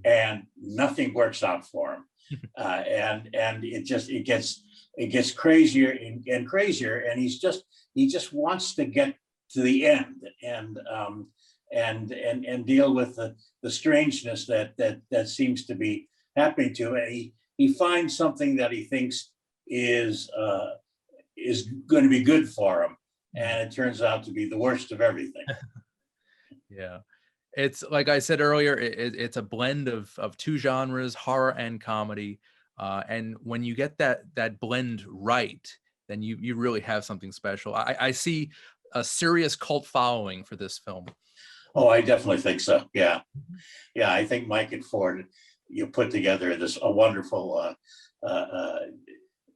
and nothing works out for him. And it gets crazier and crazier, and he just wants to get to the end and deal with the strangeness that seems to be happening to him. And he finds something that he thinks is going to be good for him, and it turns out to be the worst of everything. Yeah. It's like I said earlier, it's a blend of two genres, horror and comedy. And when you get that blend right, then you really have something special. I see a serious cult following for this film. Oh, I definitely think so. Yeah. Yeah. I think Mike and Ford, you put together a wonderful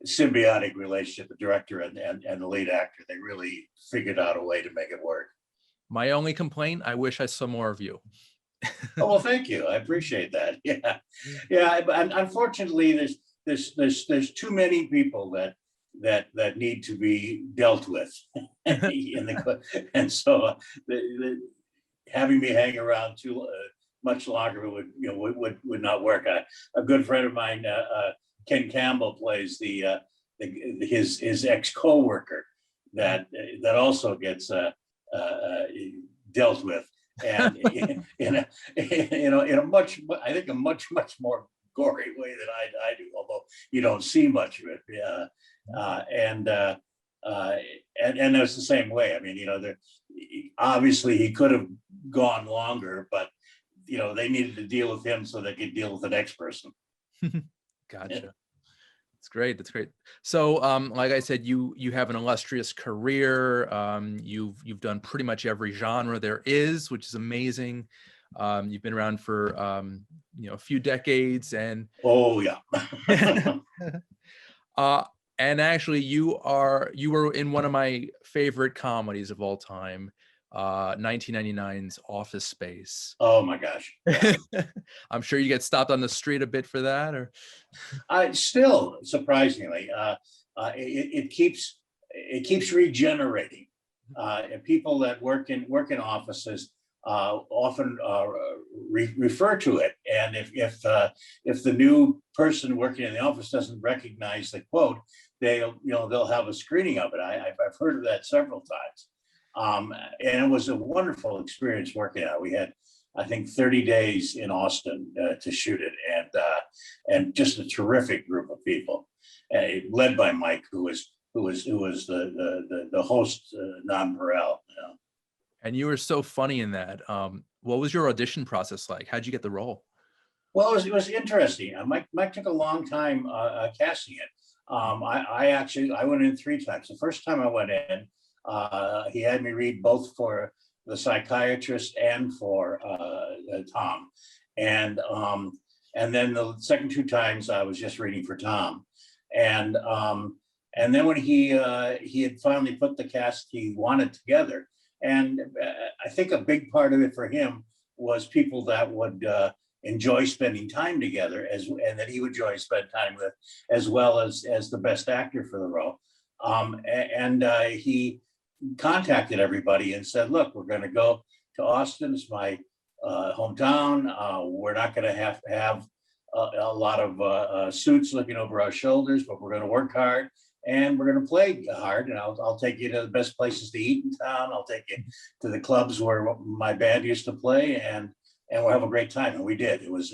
symbiotic relationship, the director and the lead actor. They really figured out a way to make it work. My only complaint, I wish I saw more of you. Oh, well, thank you. I appreciate that. Yeah. Yeah. But unfortunately, there's too many people that need to be dealt with. And so having me hang around too much longer would not work. A good friend of mine, Ken Campbell, plays his ex co-worker that also gets dealt with, and in a much more gory way than I do, although you don't see much of it. And it's the same way. I mean, obviously he could have gone longer, but they needed to deal with him so they could deal with the next person. Gotcha. That's great. That's great. So, like I said, you have an illustrious career. You've done pretty much every genre there is, which is amazing. You've been around for a few decades, and oh yeah. And actually, you were in one of my favorite comedies of all time, 1999's Office Space. Oh my gosh. Yeah. I'm sure you get stopped on the street a bit for that, or still surprisingly, it keeps regenerating. And people that work in offices often refer to it, and if the new person working in the office doesn't recognize the quote, they'll have a screening of it. I've heard of that several times. And it was a wonderful experience working on it. We had, I think, 30 days in Austin to shoot it, and just a terrific group of people, led by Mike, who was the host, non-Perel. And you were so funny in that. What was your audition process like? How'd you get the role? Well, it was interesting. Mike took a long time casting it. I went in 3 times. The first time I went in, he had me read both for the psychiatrist and for Tom, and then the second 2 times I was just reading for Tom, and then when he had finally put the cast he wanted together, and I think a big part of it for him was people that would enjoy spending time together, and that he would enjoy spending time with, as well as the best actor for the role, and he contacted everybody and said, look, we're going to go to Austin. It's my hometown. We're not going to have a lot of suits looking over our shoulders, but we're going to work hard and we're going to play hard. And I'll take you to the best places to eat in town. I'll take you to the clubs where my band used to play, and we'll have a great time. And we did. It was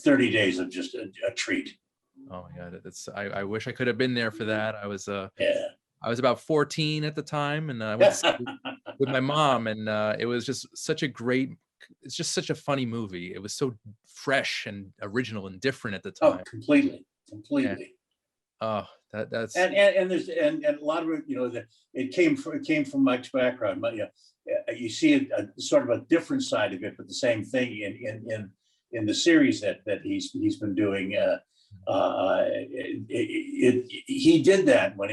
30 days of just a treat. Oh my God. I wish I could have been there for that. Yeah. I was about 14 at the time, and I went with my mom, and it was just such a funny movie. It was so fresh and original and different at the time. Oh, completely. Yeah. Oh, that's and there's a lot of it, it came from Mike's background, but you see a sort of a different side of it, but the same thing in the series that he's been doing. He did that when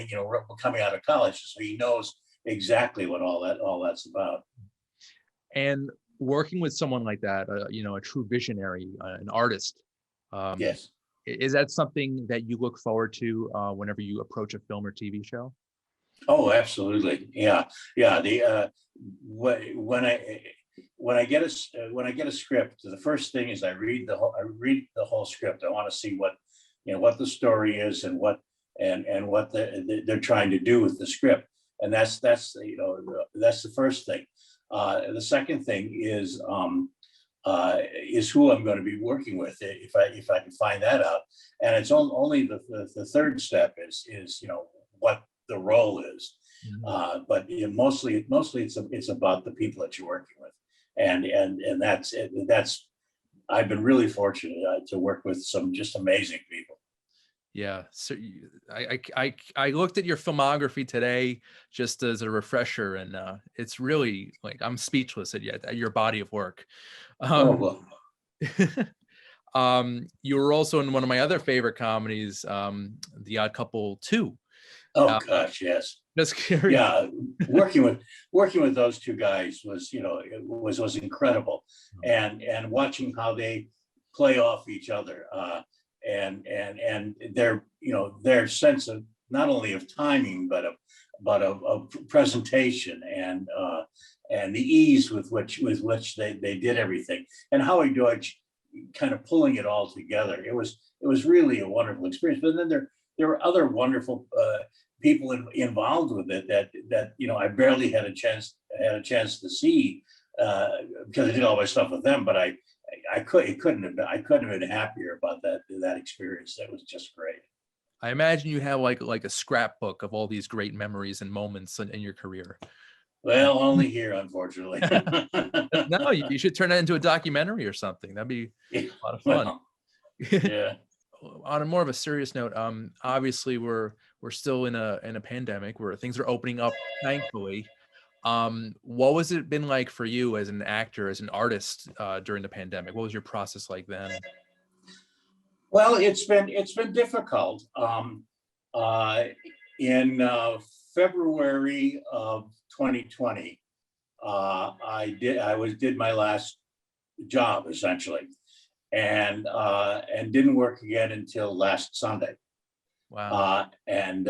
coming out of college, so he knows exactly what all that's about. And working with someone like that, a true visionary, an artist, yes, Is that something that you look forward to whenever you approach a film or TV show? Oh, absolutely. Yeah. Yeah. When I get a script, the first thing is I read the whole script. I want to see what the story is and what they're trying to do with the script. And that's the first thing. The second thing is who I'm going to be working with, if I can find that out. And it's only the third step is what the role is. But mostly it's about the people that you're working with, and that's it. I've been really fortunate to work with some just amazing people. Yeah, so I looked at your filmography today just as a refresher, and it's really like I'm speechless at your body of work. Well. You were also in one of my other favorite comedies, The Odd Couple 2. Oh gosh, yes. Just curious. Yeah, working with those two guys was was incredible, and watching how they play off each other, and their sense of not only of timing but of presentation, and the ease with which they did everything, and Howie Deutsch kind of pulling it all together. It was really a wonderful experience. But then there were other wonderful people involved with it that I barely had a chance to see because I did all my stuff with them. But I couldn't have been happier about that experience. That was just great. I imagine you have like a scrapbook of all these great memories and moments in your career. Well, only here, unfortunately. No, you should turn that into a documentary or something. That'd be a lot of fun. Well, yeah. On a more of a serious note, obviously we're still in a pandemic where things are opening up, thankfully. What was it been like for you as an actor, as an artist, during the pandemic? What was your process like then? Well, it's been difficult. In February of 2020, I did my last job essentially, and didn't work again until last Sunday. Wow. And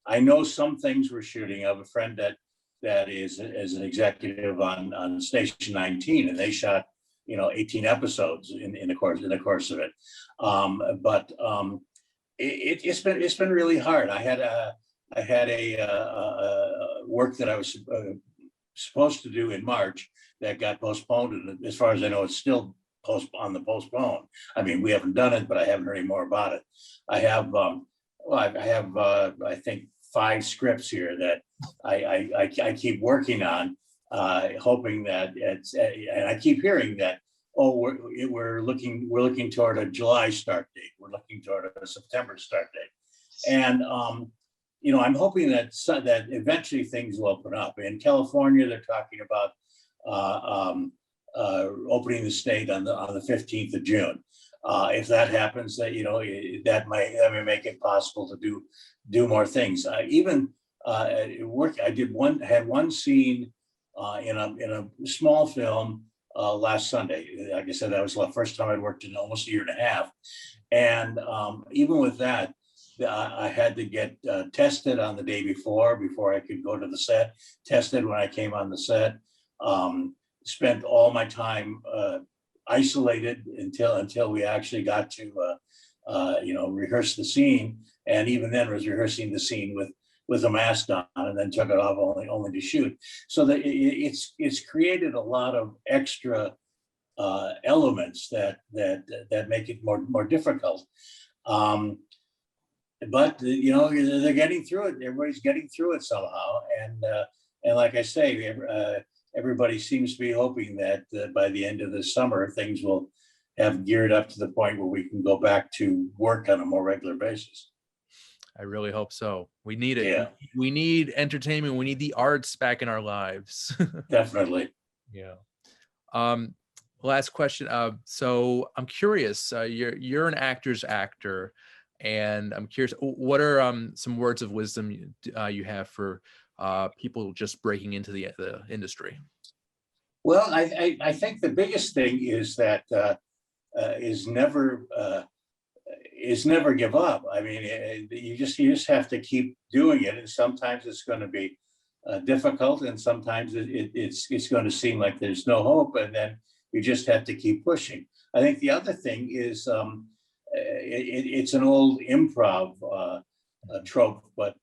I know some things were shooting. I have a friend that is an executive on Station 19, and they shot 18 episodes in the course of it. But it's been really hard. I had a work that I was supposed to do in March that got postponed, and as far as I know, it's still on the postpone. I mean, we haven't done it, but I haven't heard any more about it. I have I think 5 scripts here that I keep working on, hoping that and I keep hearing that we're looking toward a July start date. We're looking toward a September start date, and I'm hoping that eventually things will open up. In California, they're talking about opening the state on the 15th of June. If that happens, that may make it possible to do more things. Even work, had one scene in a small film last Sunday. Like I said, that was the first time I'd worked in almost a year and a half, and even with that, I had to get tested on the day before I could go to the set. Tested when I came on the set. Spent all my time isolated until we actually got to rehearse the scene, and even then was rehearsing the scene with a mask on, and then took it off only to shoot. So that it's created a lot of extra elements that make it more difficult. But they're getting through it. Everybody's getting through it somehow, and like I say, everybody seems to be hoping that by the end of the summer, things will have geared up to the point where we can go back to work on a more regular basis. I really hope so. We need it. Yeah. We need entertainment. We need the arts back in our lives. Definitely. Yeah. Last question. So I'm curious. You're an actor's actor, and I'm curious. What are some words of wisdom you have for people just breaking into the industry? Well, I think the biggest thing is that is never give up. I mean, you just have to keep doing it, and sometimes it's going to be difficult, and sometimes it's going to seem like there's no hope, and then you just have to keep pushing. I think the other thing is it's an old improv trope, but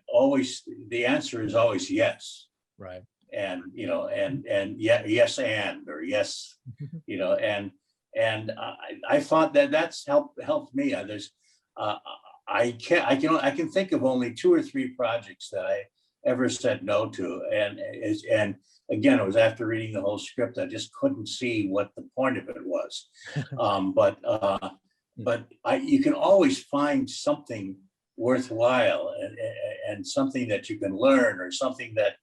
always the answer is always yes. Right. And yeah, yes, or yes, and I thought that helped me. I can think of only 2 or 3 projects that I ever said no to, and again, it was after reading the whole script. I just couldn't see what the point of it was. But you can always find something worthwhile, and something that you can learn, or something that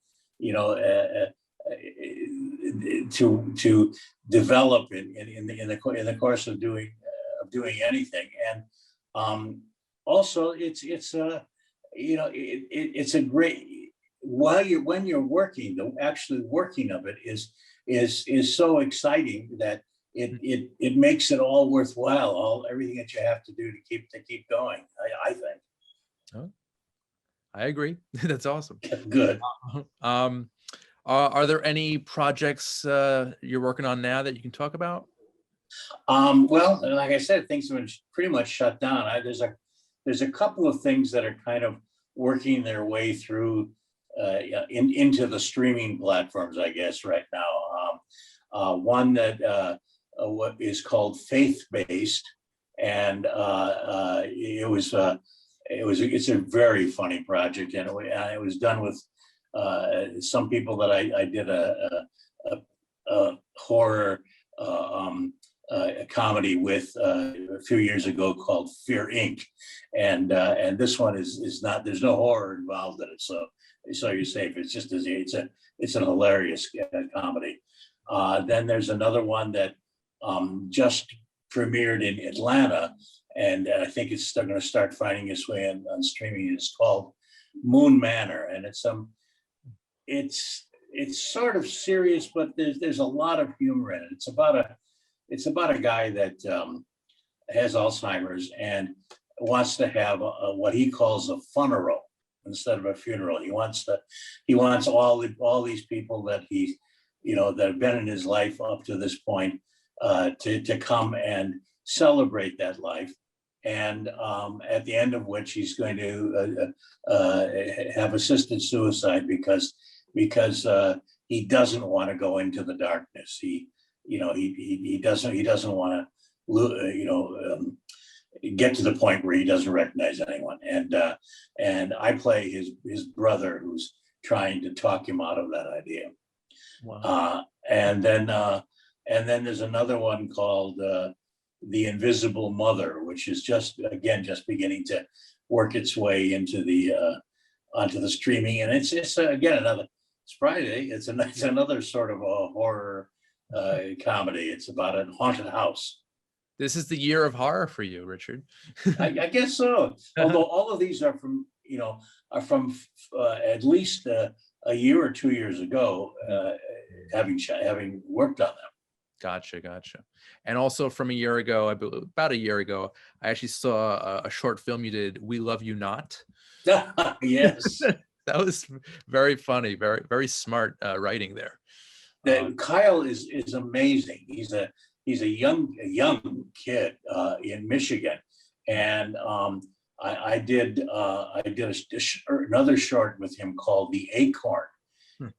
to develop in the course of doing anything. And also it's a great, when you're working, the actually working of it is so exciting that it makes it all worthwhile, everything that you have to do to keep going, I think. Oh, I agree. That's awesome. Good. Are there any projects you're working on now that you can talk about? Well, like I said, things have been pretty much shut down. There's a couple of things that are kind of working their way through into the streaming platforms, I guess, right now. One that what is called Faith-Based, and it's a very funny project, and it was done with some people that I did a horror a comedy with a few years ago called Fear Inc. And this one is not, there's no horror involved in it, so you're safe. It's just it's an hilarious comedy. Then there's another one that just premiered in Atlanta, and I think it's still going to start finding its way on streaming. It's called Moon Manor, and it's sort of serious, but there's a lot of humor in it. It's about a guy that has Alzheimer's and wants to have what he calls a funeral instead of a funeral. He wants all these people that that have been in his life up to this point to come and celebrate that life. And at the end of which he's going to have assisted suicide because he doesn't want to go into the darkness. He doesn't want to get to the point where he doesn't recognize anyone. And I play his brother who's trying to talk him out of that idea. Wow. And then there's another one called The Invisible Mother, which is just beginning to work its way into onto the streaming. And it's again another, it's Friday. It's another sort of a horror comedy. It's about a haunted house. This is the year of horror for you, Richard. I guess so. Although all of these are from at least a year or 2 years ago, having worked on them. Gotcha. And also from a year ago, about a year ago, I actually saw a short film you did, We Love You Not. Yes. That was very funny, very, very smart writing there. Kyle is amazing. He's a young kid in Michigan, and I did another short with him called The Acorn,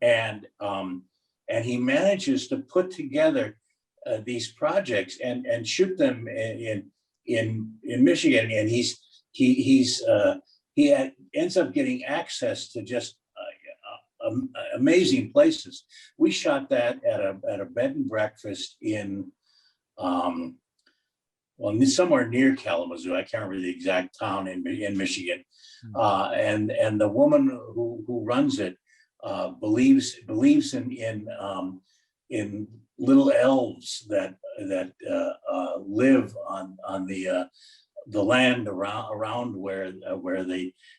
and he manages to put together these projects and shoot them in Michigan, and he ends up getting access to just amazing places. We shot that at a bed and breakfast in somewhere near Kalamazoo. I can't remember the exact town in Michigan. And the woman who runs it believes in little elves that live on the land around where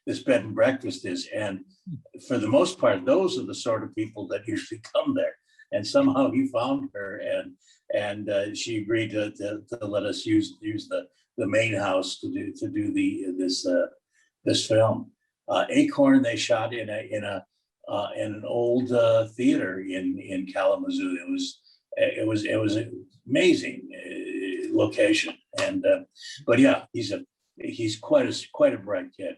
this bed and breakfast is. And for the most part, those are the sort of people that usually come there. and somehow he found her, and she agreed to let us use the main house to do this film. Acorn they shot in an old theater in Kalamazoo. It was an amazing location, and but yeah, he's quite a bright kid.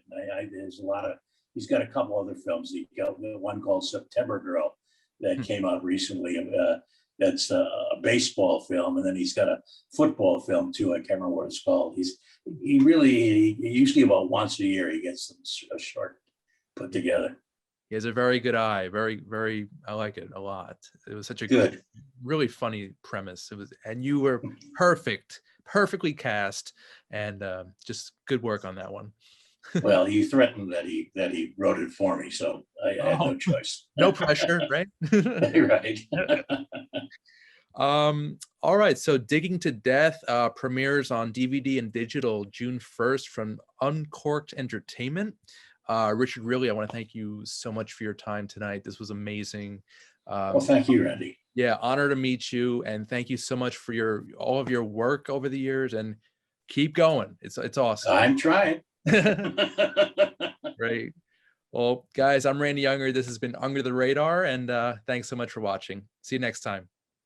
There's a lot of, he's got a couple other films. He got one called September Girl that came out recently. That's a baseball film, and then he's got a football film too. I can't remember what it's called. He usually about once a year he gets them a short put together. He has a very good eye. Very, I like it a lot. It was such a Good. really funny premise. And you were perfectly cast, and just good work on that one. Well, he threatened that he wrote it for me, so I had no choice. No pressure, right? Right. All right. So Digging to Death premieres on DVD and digital June 1st from Uncorked Entertainment. Richard, really, I want to thank you so much for your time tonight. This was amazing. Well, thank you, Randy. Yeah, honor to meet you, and thank you so much for all of your work over the years, and keep going. It's awesome. I'm trying. Great. Well, guys, I'm Randy Unger. This has been Under the Radar, and thanks so much for watching. See you next time.